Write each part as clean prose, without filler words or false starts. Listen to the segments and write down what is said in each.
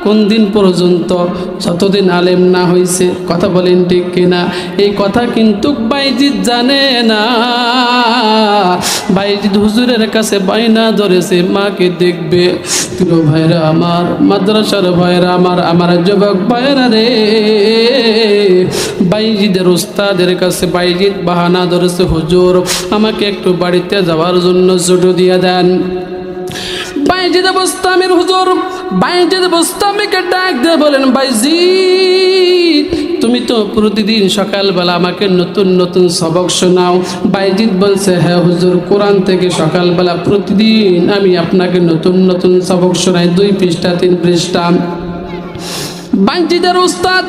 কোন দিন পর্যন্ত? যতদিন আলেম না হয়েছে। কথা বলেন ঠিক কিনা? এই কথা কিন্তু বাইজিদ জানে না। বাইজিদ হুজুরের কাছে বাইনা ধরেছে মাকে দেখবে। প্রিয় ভাইরা আমার, মাদ্রাসার ভাইরা আমার, আমার যুবক ভাইরা রে, বাইজিদের উস্তাদের কাছে বাইজিদ বাহানা ধরেছে, হুজুর আমাকে একটু বাড়িতে যাওয়ার জন্য ছুটি দিয়ে দেন। বাইজিদ বুস্তামির হুজুর বাইজিদ বুস্তামিকে ডাক দিয়ে বলেন, বাইজিদ তুমি তো প্রতিদিন সকালবেলা আমাকে নতুন নতুন সবক শোনাও। বাইজিদ বলছে, হ্যাঁ হুজুর, কোরআন থেকে সকালবেলা প্রতিদিন আমি আপনাকে নতুন নতুন সবক শোনাই, 2 পৃষ্ঠা 3 পৃষ্ঠা। বাইজিদের উস্তাদ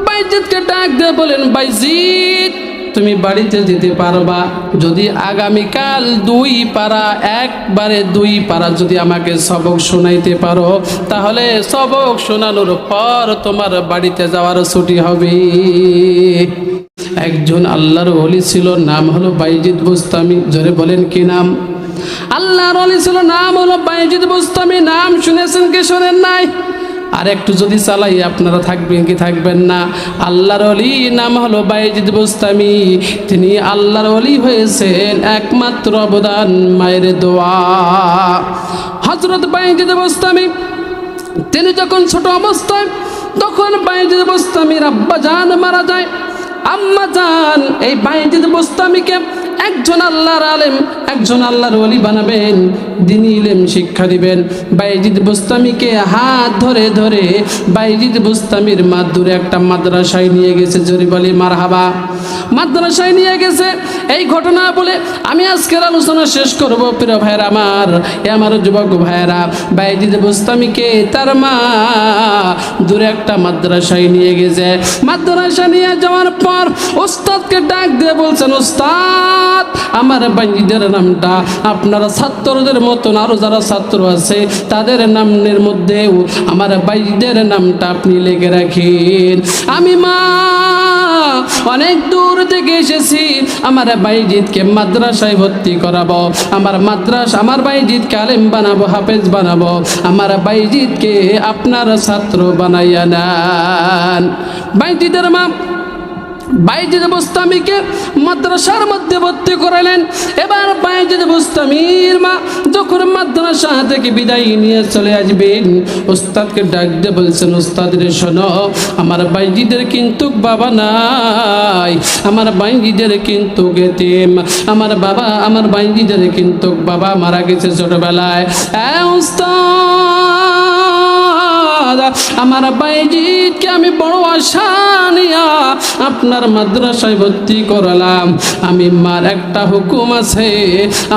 বাইজিদকে ডাক দিয়ে বলেন, বাইজিদ তুমি বাড়িতে যেতে পারবা? যদি আগামীকাল 2 পারা, একবারে 2 পারা যদি আমাকে সবক শোনাইতে পারো, তাহলে সবক শোনানোর পর তোমার বাড়িতে যাওয়ার ছুটি হবে। একজন আল্লাহর ওলি ছিল, নাম হলো বাইজিদ বুস্তামি। জোরে বলেন কি নাম? আল্লাহর ওলি ছিল, নাম হলো বাইজিদ বুস্তামি। নাম শুনেছেন কি শোনেন নাই? আর একটু যদি চালাই আপনারা থাকবেন কি থাকবেন না? আল্লাহর ওলি নাম হলো বাইজিদ বুস্তামি। তিনি আল্লাহর ওলি হয়েছেন একমাত্র অবদান মায়ের দোয়া। হযরত বাইজিদ বুস্তামি তিনি যখন ছোট অবস্থায়, তখন বাইজিদ বুস্তামির আব্বা জান মারা যায়। আম্মা জান এই বাইজিদ বুস্তামিকে একজন আল্লাহর আলেম, একজন আল্লাহর ওলি বানাবেন, দ্বীনি ইলম শিক্ষা দিবেন। বাইজিদ বুস্তামিকে হাত ধরে ধরে বাইজিদ বুস্তামির মা দূরে একটা মাদ্রাসায় নিয়ে গেছে। জোরে বলি মারহাবা। মাদ্রাসায় নিয়ে গেছে। এই ঘটনা বলে আমি আজকের আলোচনা শেষ করব। প্রিয় ভাইরা আমার, আমার যুবক ভাইরা, বাইজিদ বুস্তামিকে তার মা দূরে একটা মাদ্রাসায় নিয়ে গেছে। মাদ্রাসা নিয়ে যাওয়ার পর উস্তাদকে ডাক দিয়ে বলছেন, উস্তাদ আমার বাইজিদের নামটা আপনারা ছাত্রদের মতন আরো যারা ছাত্র আছে তাদের নামের মধ্যেও আমার বাইজিদের নামটা আপনি লিখে রাখেন। আমি মা অনেক দূর থেকে এসেছি, আমার বাইজিদকে মাদ্রাসায় ভর্তি করাবো, আমার বাইজিদকে আলেম বানাবো, হাফেজ বানাবো, আমার বাইজিদকে আপনার ছাত্র বানাইয়া নেন। বাইজিদের মা বাইজিদ বুস্তামিকে মাদ্রাসার মধ্যে ভর্তি করালেন। এবার বাইজিদ বুস্তামির মা যখন মাদ্রাসা থেকে বিদায় নিয়ে চলে আসবেন, উস্তাদকে ডাক দিয়ে বলছেন, উস্তাদ রে শোনো, আমার বাইজিদের কিন্তু বাবা নাই, আমার বাইজিদের কিন্তু এতিম, আমার বাইজিদের কিন্তু বাবা মারা গেছে ছোটবেলায়। উস্তাদ আমার বাইজিদকে আমি বড় আশা নিয়া আপনার মাদ্রাসায় ভর্তি করালাম। আমি মার একটা হুকুম আছে,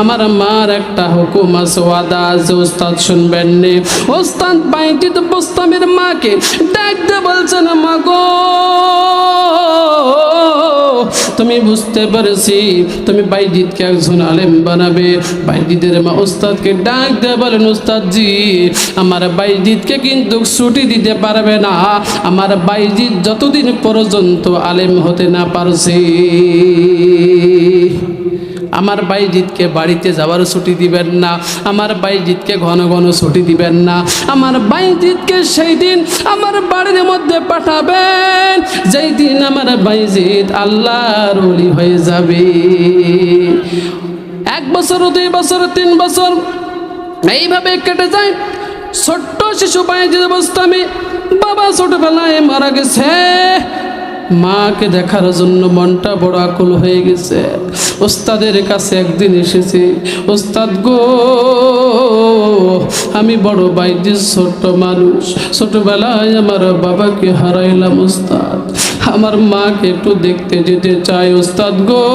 আমার মার একটা হুকুম আছে, ওয়াদা আছে, উস্তাদ শুনবেন নি? উস্তাদ বাইজিদ বুস্তামির মাকে ডাক দিয়ে বলছেন, মা গো তুমি বুঝতে পেরেছি তুমি বাইজিদকে একজন আলেম বানাবে। বাইজিদের মা উস্তাদকে ডাক দিয়ে বলেন, উস্তাদ জি আমার বাইজিদকে কিন্তু ছুটি দিতে পারবে না, আমার বাইজিদ যতদিন পর্যন্ত আলেম হতে না পারছে। আমার বাইজিদকে বাড়িতে যাওয়ার ছুটি দিবেন না, আমার বাইজিদকে ঘন ঘন ছুটি দিবেন না, আমার বাইজিদকে সেই দিন আমার বাড়ির মধ্যে পাঠাবেন যেই দিন আমার বাইজিদ আল্লাহর ওলি হয়ে যাবে। 1 বছর 2 বছর 3 বছর এইভাবে কেটে যায়। ছোট্ট শিশু বাইজিদ বুস্তামি বাবা ছোটবেলায় মারা গেছে। মাকে দেখার জন্য মনটা বড় আকুল হয়ে গেছে। ওস্তাদের কাছে একদিন এসেছি, ওস্তাদ গো আমি বড় বাইজিদ ছোট্ট মানুষ, ছোটবেলায় আমার বাবাকে হারাইলাম ওস্তাদ, আমার মাকে একটু দেখতে যেতে চাই ওস্তাদ গো,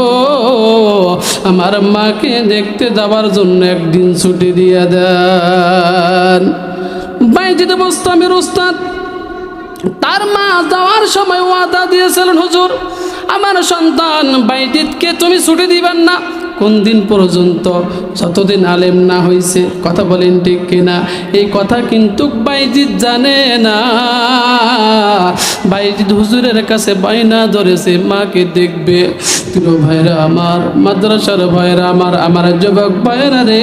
আমার মাকে দেখতে যাওয়ার জন্য একদিন ছুটি দিয়ে দেন। বাইজিদ বুস্তামির উস্তাদ তার মা যাওয়ার সময় ওয়াদা দিয়েছিলেন, হুজুর আমার সন্তান বাইজিদকে তুমি ছুটি দিবেন না, কোন দিন পর্যন্ত? যতদিন আলেম না হয়েছে। কথা বলেন ঠিক কিনা? এই কথা কিন্তু বাইজিদ জানে না। বাইজিদ হুজুরের কাছে বাইনা ধরেছে মাকে দেখবে। প্রিয় ভাইরা আমার, মাদ্রাসার ভাইরা আমার যুবক ভাইরা রে,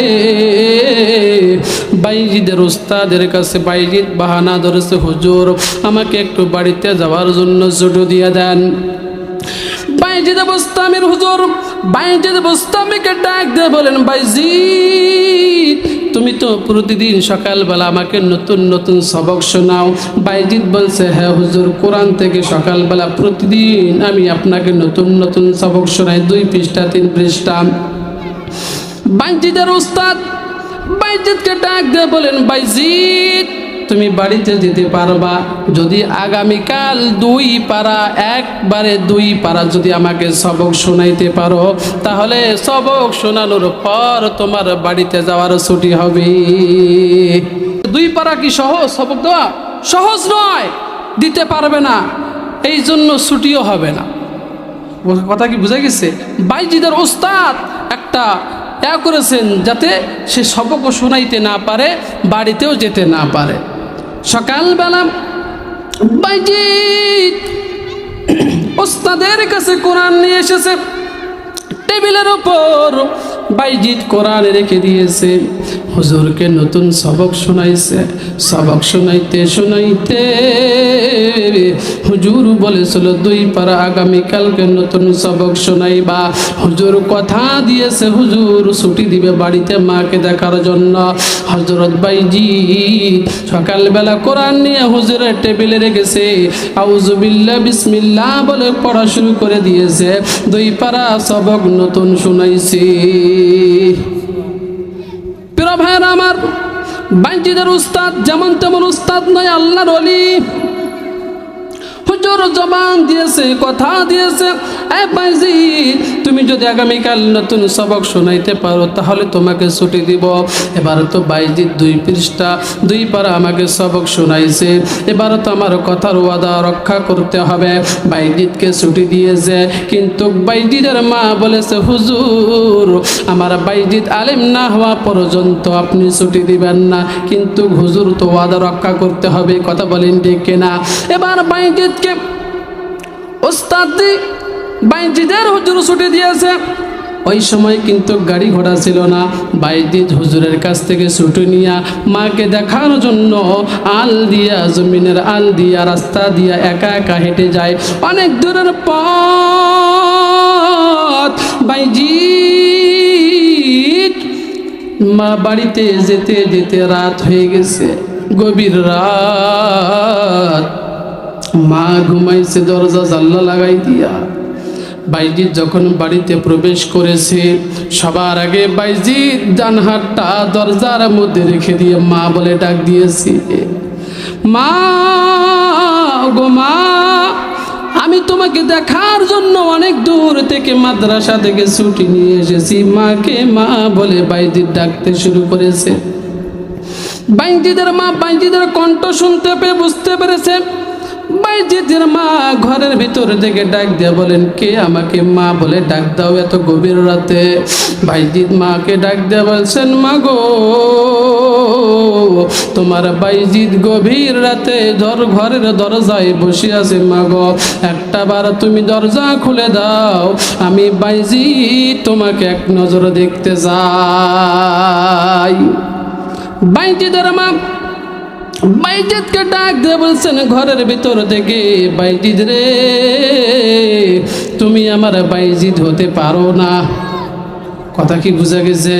বাইজিদের উস্তাদের কাছে বাইজিদ বাহানা ধরেছে, হুজুর আমাকে একটু বাড়িতে যাওয়ার জন্য ছুটি দিয়ে দেন। বাইজিদ বুস্তামির হুজুর বাইজিদ বুস্তামিকে ডাক দিয়ে বলেন, বাইজিদ তুমি তো প্রতিদিন সকালবেলা আমাকে নতুন নতুন সবক শোনাও। বাইজিদ বলছে, হ্যাঁ হুজুর, কোরআন থেকে সকালবেলা প্রতিদিন আমি আপনাকে নতুন নতুন সবক শোনাই, 2 পৃষ্ঠা 3 পৃষ্ঠা। বাইজিদের উস্তাদ বাইজিদকে ডাক দিয়ে বলেন, বাইজিদ তুমি বাড়িতে যেতে পারবা? যদি আগামীকাল 2 পারা, একবারে 2 পারা যদি আমাকে সবক শোনাইতে পারো, তাহলে সবক শোনানোর পর তোমার বাড়িতে যাওয়ার ছুটি হবে। 2 পারা কি সহজ সবক দেওয়া? সহজ নয়, দিতে পারবে না, এই জন্য ছুটিও হবে না। কথা কি বোঝা গেছে? বাইজিদের উস্তাদ একটা করেছেন যাতে সে সবকও শোনাইতে না পারে, বাড়িতেও যেতে না পারে। সকালবেলা বাইজিদ ওস্তাদের কাছে কোরআন নিয়ে এসেছে, টেবিলের উপর বাইজিদ কোরআন রেখে দিয়েছে। হুজুরকে নতুন সবক শোনাইছে। সবক শোনাইতে শোনাইতে হুজুর বলেছিল 2 পারা আগামীকালকে নতুন সবক শোনাইবা। হুজুর কথা দিয়েছে, হুজুর ছুটি দিবে বাড়িতে মাকে দেখার জন্য। হযরত বাইজিদ সকালবেলা কোরআন নিয়ে হুজুরের টেবিলে রেখেছে, আউযু বিল্লাহ বিসমিল্লাহ বলে পড়া শুরু করে দিয়েছে। 2 পারা সবক নতুন শোনাইছি। প্রিয় ভাইরা আমার, বাইজিদের উস্তাদ যেমন তেমন উস্তাদ নয়, আল্লাহর ওলি। হুজুর জবান দিয়েছে, কথা দিয়েছে, এ বাইজিদ তুমি যদি আগামীকাল নতুন সবক শোনাইতে পারো তাহলে তোমাকে ছুটি দিব। এবার তো বাইজিদ 2 পৃষ্ঠা 2 পারা আমাকে সবক শোনাইছে, এবার তো আমার কথার ওয়াদা রক্ষা করতে হবে। বাইজিদকে ছুটি দিয়েছে, কিন্তু বাইজিদের মা বলেছে, হুজুর আমার বাইজিদ আলেম না হওয়া পর্যন্ত আপনি ছুটি দিবেন না, কিন্তু হুজুর তো ওয়াদা রক্ষা করতে হবে। কথা বলেন ঠিক কিনা? এবার বাইজিদকে ওস্তাদ বাইজিদের হুজুর ছুটি দিয়েছে। ওই সময় কিন্তু গাড়ি ঘোড়া ছিল না। বাইজিদ হুজুরের কাছ থেকে ছুটি নিয়ে মাকে দেখার জন্য আল দিয়া, জমিনের আল দিয়া, রাস্তা দিয়া একা একা হেঁটে যায়। অনেক দূরের পথ বাইজিদ মা বাড়িতে যেতে যেতে রাত হয়ে গেছে, গভীর রাত। মা ঘুমাইছে দরজা জানলা লাগাই দিয়া। বাইজিদ যখন বাড়িতে প্রবেশ করেছে, সবার আগে বাইজিদ ডান হাতটা দরজার মধ্যে রেখে দিয়ে মা বলে ডাক দিয়েছে, মা গো মা, আমি তোমাকে দেখার জন্য অনেক দূর থেকে মাদ্রাসা থেকে ছুটি নিয়ে এসেছি। মাকে মা বলে বাইজিদ ডাকতে শুরু করেছে। বাইজিদের মা বাইজিদের কণ্ঠ শুনতে পেয়ে বুঝতে পেরেছে। বাইজিদের মা ঘরের ভিতর থেকে ডাক দিয়ে বলেন, কে আমাকে মা বলে ডাক দাও এত গভীর রাতে? বাইজিদ মাকে ডাক দিয়ে বলছেন, মা গো, তোমার বাইজিদ গভীর রাতে ঘরের দরজায় বসে আছে। মা গো, একটা বার তুমি দরজা খুলে দাও, আমি বাইজিদ তোমাকে এক নজর দেখতে যাই। বাইজিদের মা বাইজিদকে ডাক দিয়ে বলছেন ঘরের ভিতর থেকে, বাইজিদ রে, তুমি আমার বাইজিদ হতে পারো না। কথা কি বুঝা গেছে?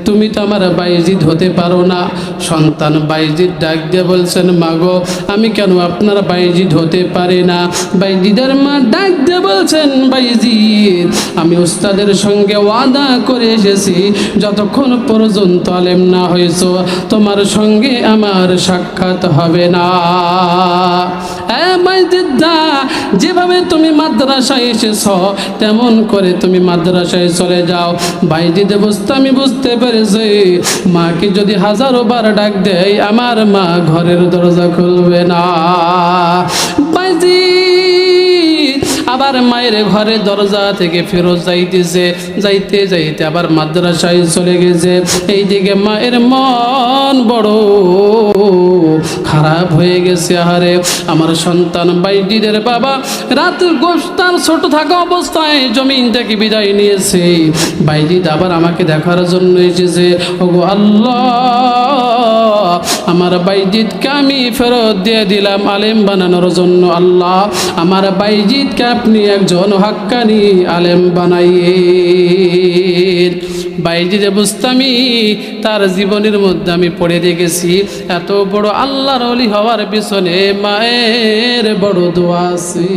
তুমি তো আমার বাইজিদ হতে পারো না। সন্তান বাইজিদ ডাক দিয়ে বলছেন, মাগো, আমি কেন আপনার বাইজিদ হতে পারি না? বাইজিদের মা ডাক দিয়ে বলছেন, বাইজিদ, আমি উস্তাদের সঙ্গে ওয়াদা করে এসেছি, যতক্ষণ পর্যন্ত আলেম না হয়েছ তোমার সঙ্গে আমার সাক্ষাৎ হবে না। বাইজিদ দা, যেভাবে তুমি মাদ্রাসায় এসেছ তেমন করে তুমি মাদ্রাসায় চলে যাও। বাইজিদ আমি বুঝতে পেরেছি, মাকে যদি 1000 বার ডাক দেয় আমার মা ঘরের দরজা খুলবে না। বাইজিদ আবার আবার মায়ের ঘরে দরজা থেকে ফেরত যাইতেছে, যাইতে যাইতে আবার মাদ্রাসায় চলে গেছে। এইদিকে মায়ের মন বড় খারাপ হয়ে গেছে। আহারে আমার সন্তান বাইজিদের বাবা রাত গোস্তার ছোট থাকা অবস্থায় জমিন থেকে বিদায় নিয়েছে। বাইজিদ আবার আমাকে দেখার জন্য এসেছে। ওগো আল্লাহ, আমার বাইজিদকে আমি ফেরত দিয়ে দিলাম আলেম বানানোর জন্য। আল্লাহ, আমার বাইজিদকে আপনি একজন হাক্কানি আলেম বানাইয়ে। বাইজিদে বুস্তামি তার জীবনের মধ্যে আমি পড়ে দেখেছি, এত বড় আল্লাহর ওলি হওয়ার পিছনে মায়ের বড় দোয়া আছে।